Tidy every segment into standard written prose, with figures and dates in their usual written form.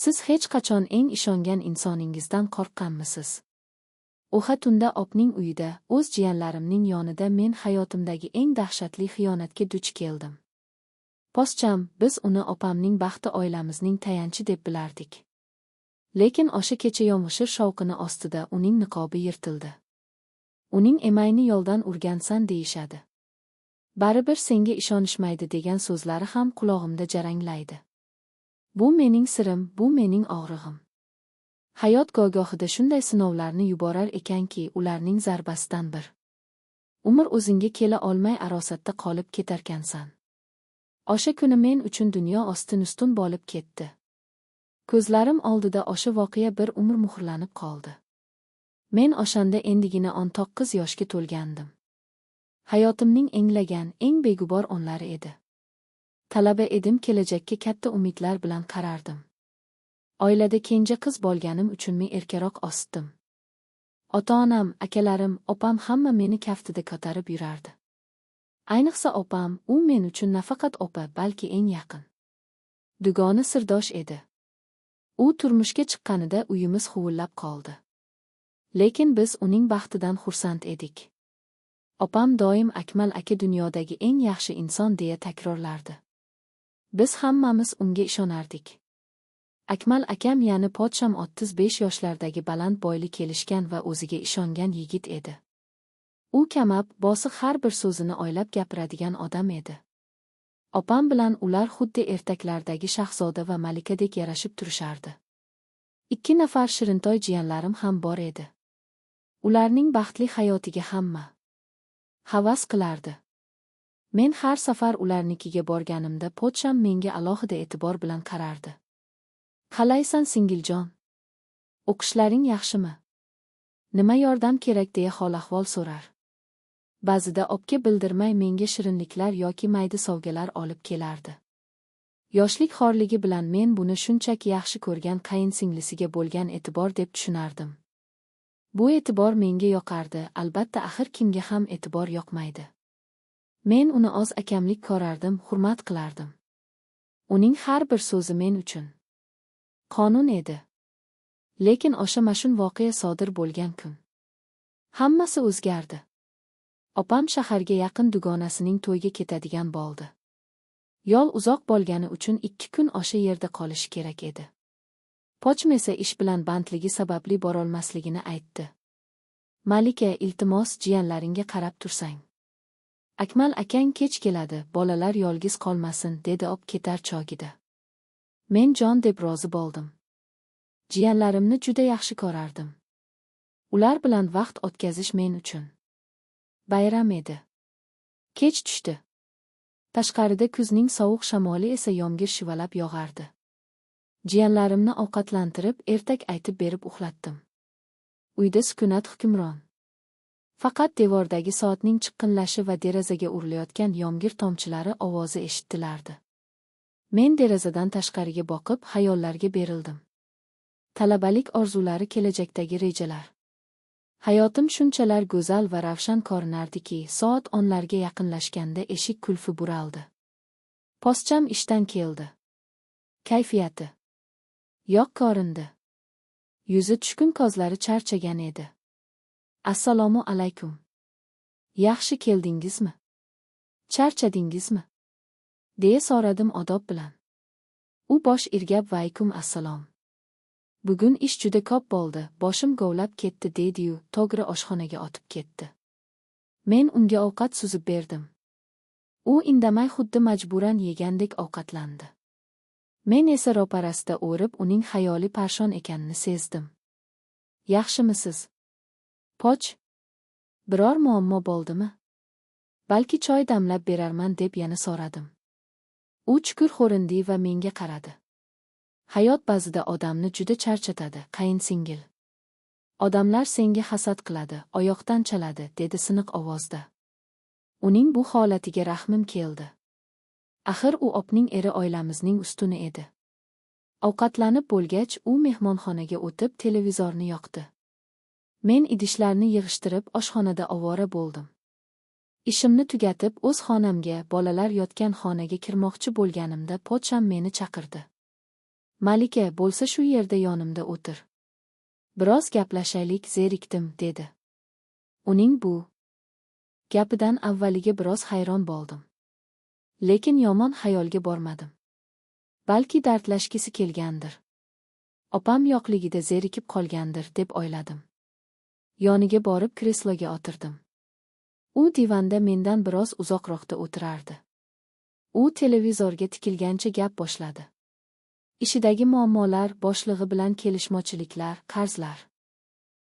Siz hech qachon eng ishongan insoningizdan qo'rqqanmisiz? O'xa tunda opning uyida, o'z jiyanlarimning yonida men hayotimdagi eng dahshatli xiyonatga duch keldim. Poscham, biz uni opamning baxti oilamizning tayanchi deb bilardik. Lekin o'sha kecha yomg'ir shovqini ostida uning niqobi yirtildi. Uning emayni yo'ldan urgansan deyishadi. Baribir senga ishonishmaydi degan so'zlari ham qulog'imda jaranglaydi. Bu mening sirim, bu mening og'rig'im. Hayot go'gohida shunday sinovlarni yuborar ekanki, ularning zarbasidan bir umr o'zingga kela olmay arosatda qolib ketarkansan. O'sha kuni men uchun dunyo ostin-ustun bo'lib ketdi. Ko'zlarim oldida o'sha voqea bir umr muhrlanib qoldi. Men o'shanda endigina 19 yoshga to'lgandim. Hayotimning englagan, eng begubor onlari edi. Talaba edim, kelajakka katta umidlar bilan qarardim. Oilada kenja qiz bo'lganim uchunmi erkaroq o'sdim. Ota-onam, akalarim, opam hamma meni kaftida ko'tarib yurardi. Ayniqsa opam, u men uchun nafaqat opa, balki eng yaqin dugona sirdosh edi. U turmushga chiqqanida uyimiz huvillab qoldi. Lekin biz uning baxtidan xursand edik. Opam doim Akmal aka dunyodagi eng yaxshi inson deya takrorlardi. Biz hammamiz unga ishonardik. Akmal akam, ya'ni Pocham 35 yoshlardagi baland bo'yli, kelishgan va o'ziga ishongan yigit edi. U kamab, bosiq, har bir so'zini o'ylab gapiradigan odam edi. Opam bilan ular xuddi ertaklardagi shahzoda va malikadek yarashib turishardi. 2 nafar shirintoy jiyanlarim ham bor edi. Ularning baxtli hayotiga hamma havas qilardi. Men har safar ularnikiga borganimda Pocham menga alohida e'tibor bilan qarardi. Qalaysan singiljon? O'qishlaring yaxshimi? Nima yordam kerak deya hol-ahvol so'rar. Ba'zida opga bildirmay menga shirinliklar yoki mayda sovg'alar olib kelardi. Yoshlik xorligi bilan men buni shunchaki yaxshi ko'rgan qayinsinglisiga bo'lgan e'tibor deb tushunardim. Bu e'tibor menga yoqardi, albatta, axir kimga ham e'tibor yoqmaydi. Men uni o'z akamlik ko'rardim, hurmat qilardim. Uning har bir so'zi men uchun qonun edi. Lekin o'sha mash'um voqea sodir bo'lgan kun hammasi o'zgardi. Opam shaharga yaqin dugonasining to'yiga ketadigan bo'ldi. Yo'l uzoq bo'lgani uchun 2 kun o'sha yerda qolishi kerak edi. Pochim esa ish bilan bandligi sababli borolmasligini aytdi. Malika, iltimos, jiyanlaringga qarab tursang. Akmal akang kech keladi, bolalar yolg'iz qolmasin, dedi op ketar chog'ida. Men jon deb rozi bo'ldim. Jiyanlarimni juda yaxshi ko'rardim. Ular bilan vaqt o'tkazish men uchun bayram edi. Kech tushdi. Tashqarida kuzning sovuq shamoli esa yomg'ir shivalab yog'ardi. Jiyanlarimni ovqatlantirib, ertak aytib berib uxlatdim. Uyda sukunat hukmron. Faqat devordagi soatning chiqqinlashi va derazaga urilayotgan yomg'ir tomchilari ovozi eshitilardi. Men derazadan tashqariga boqib, xayollarga berildim. Talabalik orzulari, kelajakdagi rejalar. Hayotim shunchalar go'zal va ravshan ko'rinardiki, soat 10larga yaqinlashganda eshik qulfi buraldi. Poscham ishdan keldi. Kayfiyati yo'q ko'rindi. Yuzi tushkun, ko'zlari charchagan edi. Assalomu alaykum. Yaxshi keldingizmi? Charchadingizmi? deya so'radim odob bilan. U bosh irgab vaykum assalom. Bugun ish juda ko'p bo'ldi, boshim govlab ketdi, dedi-yu, to'g'ri oshxonaga otib ketdi. Men unga ovqat suzib berdim. U indamay xuddi majburan yegandek ovqatlandi. Men esa ro'parasida o'rib uning xayoli parshon ekanini sezdim. Yaxshimisiz, Poch? Biror muammo bo'ldimi? Balki choy damlab berarman deb yana so'radim. U chukur xo'rindi va menga qaradi. Hayot ba'zida odamni juda charchatadi, qayinsingil. Odamlar senga hasad qiladi, oyoqdan chaladi, dedi siniq ovozda. Uning bu holatiga rahmim keldi. Axir u opning eri, oilamizning ustuni edi. Ovqatlanib bo'lgach, u mehmonxonaga o'tib televizorni yoqdi. Men idishlarni yig'ishtirib oshxonada ovora bo'ldim. Ishimni tugatib o'z xonamga, bolalar yotgan xonaga kirmoqchi bo'lganimda Pocham meni chaqirdi. Malika bo'lsa shu yerda yonimda o'tir. Biroz gaplashaylik, zerikdim, dedi. Uning bu gapidan avvaliga biroz hayron bo'ldim. Lekin yomon xayolga bormadim. Balki dardlashgisi kelgandir. Opam yo'qligida zerikib qolgandir, deb o'yladim. Yoniga borib kresloga o'tirdim. U divanda mendan biroz uzoqroqda o'tirardi. U televizorga tikilgancha gap boshladi. Ishidagi muammolar, boshlig'i bilan kelishmovchiliklar, qarzlar.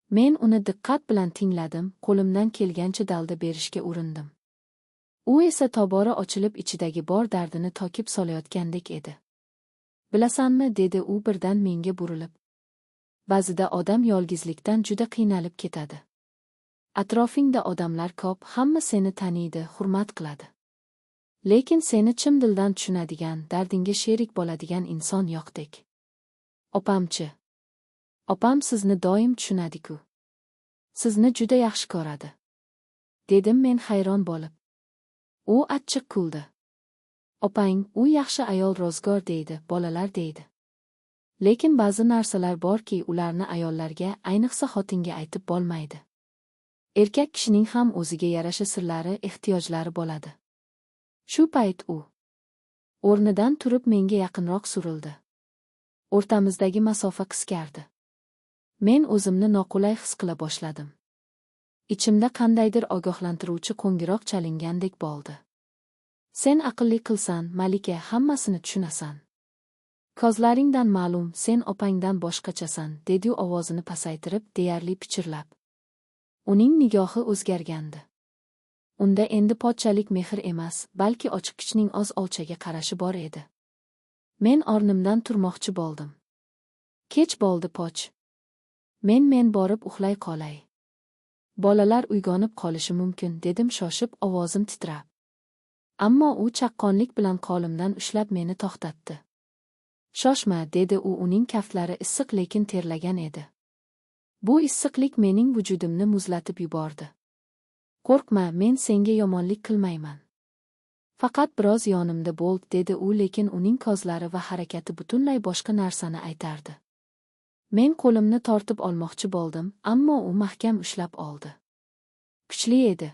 Men uni diqqat bilan tingladim, qo'limdan kelgancha dalda berishga urindim. U esa tobora ochilib ichidagi bor dardini tokib solayotgandek edi. Bilasanmi, dedi u birdan menga burilib. Ba'zida odam yolg'izlikdan juda qiynalib ketadi. Atrofingda odamlar ko'p, hamma seni taniydi, hurmat qiladi. Lekin seni chin dildan tushunadigan, dardingga sherik bo'ladigan inson yo'qdek. Opamchi? Opam sizni doim tushunadi-ku. Sizni juda yaxshi ko'radi. Dedim men hayron bo'lib. U achchiq kuldi. Opang, u yaxshi ayol, ro'zg'or deydi, bolalar deydi. Lekin ba'zi narsalar borki, ularni ayollarga, ayniqsa xotinga aytib bo'lmaydi. Erkak kishining ham o'ziga yarasha sirlari, ehtiyojlari bo'ladi. Shu payt u o'rnidan turib menga yaqinroq surildi. O'rtamizdagi masofa qisqardi. Men o'zimni noqulay his qila boshladim. Ichimda qandaydir ogohlantiruvchi qo'ng'iroq chalingandek bo'ldi. Sen aqlli qilsan, Malika, hammasini tushunasan. Ko'zlaringdan ma'lum, sen opangdan boshqachasan, dedi-yu ovozini pasaytirib, deyarli pichirlab. Uning nigohi o'zgargandi. Unda endi pochchalik mehr emas, balki ochiqkichning oz olchaga qarashi bor edi. Men o'rnimdan turmoqchi bo'ldim. Kech bo'ldi, poch. Men borib uxlay qolay. Bolalar uyg'onib qolishi mumkin, dedim shoshib, ovozim titrab. Ammo u chaqqonlik bilan qo'limdan ushlab meni to'xtatdi. Shoshma, dedi u, uning kaftlari issiq lekin terlagan edi. Bu issiqlik mening vujudimni muzlatib yubordi. Qo'rqma, men senga yomonlik qilmayman. Faqat biroz yonimda bo'l, dedi u, lekin uning ko'zlari va harakati butunlay boshqa narsani aytardi. Men qo'limni tortib olmoqchi bo'ldim, ammo u mahkam ushlab oldi. Kuchli edi.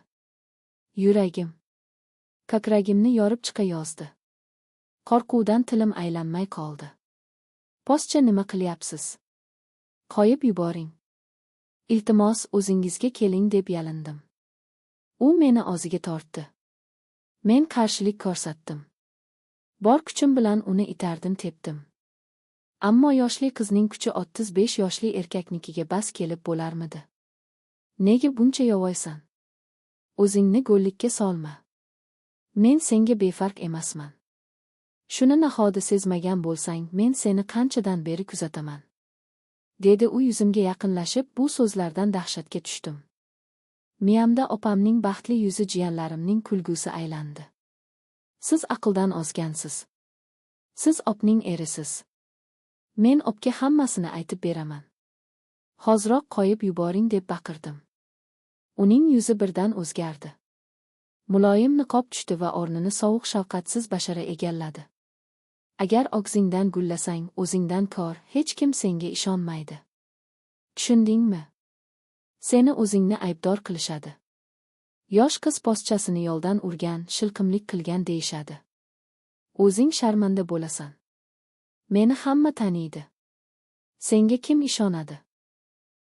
Yuragim, ko'kragimni yorib chiqa yozdi. Qo'rquvdan tilim aylanmay qoldi. Poscha, nima qilyapsiz? Qo'yib yuboring. Iltimos, o'zingizga keling, deb yalindim. U meni og'ziga tortdi. Men qarshilik ko'rsatdim. Bor kuchim bilan uni itardim, tepdim. Ammo yoshli qizning kuchi 35 yoshli erkaknikiga bas kelib bo'larmidi? Nega buncha yovvoysan? O'zingni go'llikka solma. Men senga befarq emasman. Shuni nahoti sezmagan bo'lsang, men seni qanchadan beri kuzataman. Dedi u yuzimga yaqinlashib, bu so'zlardan dahshatga tushdim. Miyamda opamning baxtli yuzi jiyanlarimning kulgusi aylandi. Siz aqldan ozgansiz. Siz opning erisiz. Men opga hammasini aytib beraman. Hoziroq qo'yib yuboring, deb baqirdim. Uning yuzi birdan o'zgardi. Muloyim niqob tushdi va o'rnini sovuq shafqatsiz bashara egalladi. Agar og'zingdan gullasang, o'zingdan ko'r, hech kim senga ishonmaydi. Tushundingmi? Seni o'zingni aybdor qilishadi. Yosh qiz poschasini yo'ldan urgan, shilqimlik qilgan deyishadi. O'zing sharmanda bo'lasan. Meni hamma taniydi. Senga kim ishonadi?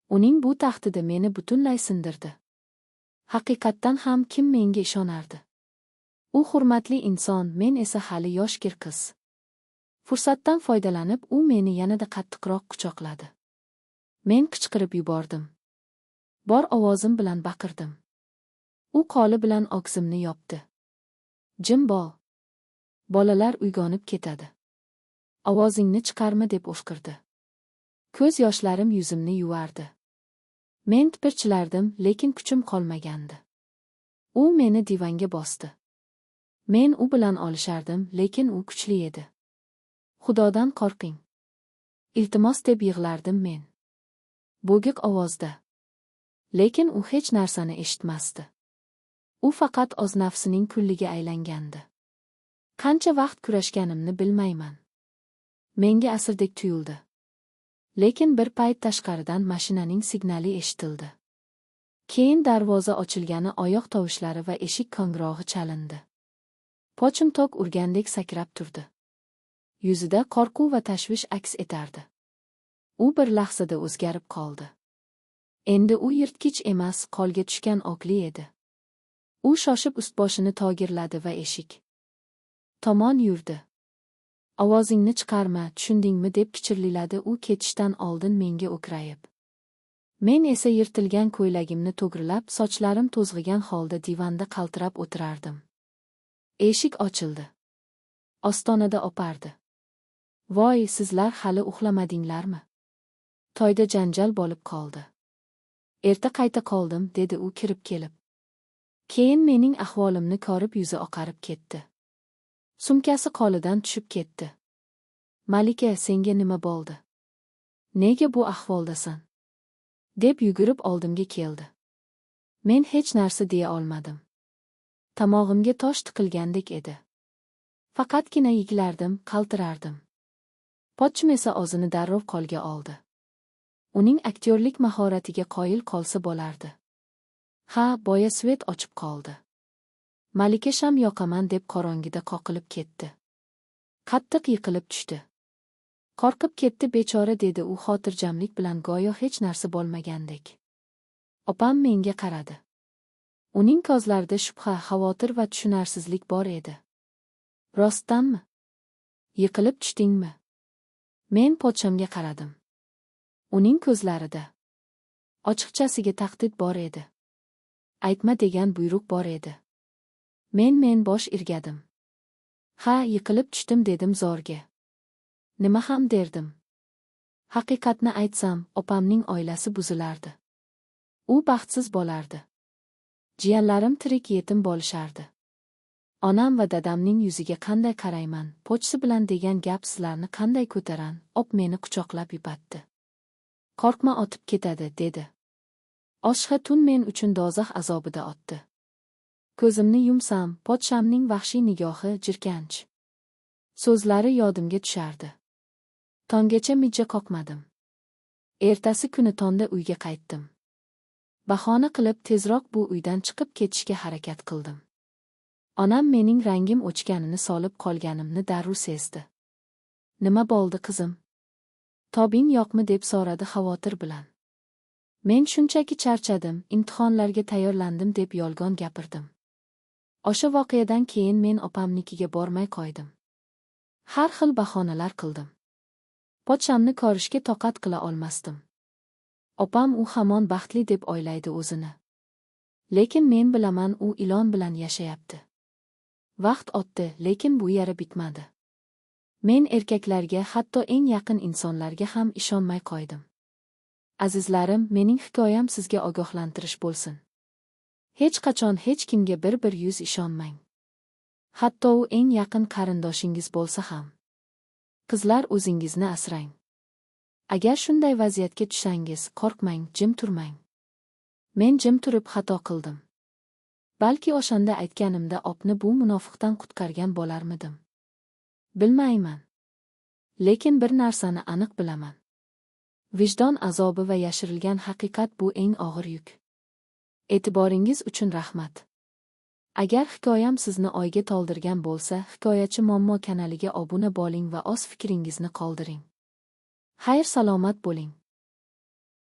Uning bu tahdidi meni butunlay sindirdi. Haqiqatdan ham kim menga ishonardi? U hurmatli inson, men esa hali yoshgir qiz. Fursatdan foydalanib, u meni yanada qattiqroq quchoqladi. Men qichqirib yubordim. Bor ovozim bilan baqirdim. U qo'li bilan og'zimni yopdi. Jim bo'l. Bolalar uyg'onib ketadi. Ovozingni chiqarma, deb o'shqirdi. Ko'z yoshlarim yuzimni yuvardi. Men tipirchilardim, lekin kuchim qolmagandi. U meni divanga bosdi. Men u bilan olishardim, lekin u kuchli edi. Xudodan qo'rqing. Iltimos, deb yig'lardim men. Bo'g'iq ovozda. Lekin u hech narsani eshitmasdi. U faqat o'z nafsining kulliga aylangandi. Qancha vaqt kurashganimni bilmayman. Menga asrdek tuyuldi. Lekin bir payt tashqaridan mashinaning signali eshitildi. Keyin darvoza ochilgani oyoq tovushlari va eshik qo'ng'irog'i chalindi. Pochim tok urgandek sakrab turdi. Yuzida qo'rquv va tashvish aks etardi. U bir lahzada o'zgarib qoldi. Endi u yirtqich emas, qo'lga tushgan okli edi. U shoshib ust-boshini togirladi va eshik tomon yurdi. Ovozingni chiqarma, tushundingmi deb kichirladi u ketishdan oldin menga o'krayib. Men esa yirtilgan ko'ylagimni to'g'rilab, sochlarim to'zg'igan holda divanda qaltirab o'tirardim. Eshik ochildi. Ostonada opardi. Voy, sizlar hali uxlamadinglarmi? To'yda janjal bo'lib qoldi. Erta qayta qoldim, dedi u kirib kelib. Keyin mening ahvolimni ko'rib yuzi oqarib ketdi. Sumkasi qo'lidan tushib ketdi. Malika, senga nima bo'ldi? Nega bu ahvoldasan? Deb yugurib oldimga keldi. Men hech narsa deya olmadim. Tomog'imga tosh tiqilgandek edi. Faqatgina yiglardim, qaltirardim. Pochchim esa o'zini darrov qo'lga oldi. Uning aktyorlik mahoratiga qoyil qolsa bo'lardi. Ha, boya svet ochib qoldi. Malika sham yoqaman deb qorong'ida qoqilib ketdi. Qattiq yiqilib tushdi. Qo'rqib ketdi bechora, dedi u xotirjamlik bilan, go'yo hech narsa bo'lmagandek. Opam menga qaradi. Uning ko'zlarida shubha, xavotir va tushunarsizlik bor edi. Rostdanmi? Yiqilib tushdingmi? Men pochchamga qaradim. Uning ko'zlarida ochiqchasiga tahdid bor edi. Aytma degan buyruq bor edi. Men bosh irgadim. Ha, yiqilib tushdim, dedim zo'rga. Nima ham derdim. Haqiqatni aytsam, opamning oilasi buzilardi. U baxtsiz bo'lardi. Jiyanlarim tirik yetim bo'lishardi. Onam va dadamning yuziga qanday qarayman, pochsi bilan degan gap sizlarni qanday ko'taran, op meni quchoqlab yupatdi. Qo'rqma, otib ketadi, dedi. Oshqa tun men uchun dozoq azobida o'tdi. Ko'zimni yumsam, pochshamning vahshiy nigohi, jirkanch so'zlari yodimga tushardi. Tonggacha mijja qoqmadim. Ertasi kuni tongda uyga qaytdim. Bahona qilib tezroq bu uydan chiqib ketishga harakat qildim. Onam mening rangim o'chganini, solib qolganimni darrov sezdi. Nima bo'ldi, qizim? Tobing yo'qmi deb so'radi xavotir bilan. Men shunchaki charchadim, imtihonlarga tayyorlandim deb yolg'on gapirdim. O'sha voqeadan keyin men opamnikiga bormay qo'ydim. Har xil bahonalar qildim. Pochshamni ko'rishga toqat qila olmasdim. Opam u hamon baxtli deb o'ylaydi o'zini. Lekin men bilaman, u ilon bilan yashayapti. Vaqt o'tdi, lekin bu yara bitmadi. Men erkaklarga, hatto eng yaqin insonlarga ham ishonmay qo'ydim. Azizlarim, mening hikoyam sizga ogohlantirish bo'lsin. Hech qachon hech kimga bir yuz ishonmang. Hatto u eng yaqin qarindoshingiz bo'lsa ham. Qizlar, o'zingizni asrang. Agar shunday vaziyatga tushsangiz, qo'rqmang, jim turmang. Men jim turib xato qildim. Balki o'shanda aytganimda opni bu munofiqdan qutqargan bo'larmidim. Bilmayman. Lekin bir narsani aniq bilaman. Vijdon azobi va yashirilgan haqiqat bu eng og'ir yuk. E'tiboringiz uchun rahmat. Agar hikoyam sizni o'yga toldirgan bo'lsa, Hikoyachi Momo kanaliga obuna bo'ling va o'z fikringizni qoldiring. Xayr, salomat bo'ling.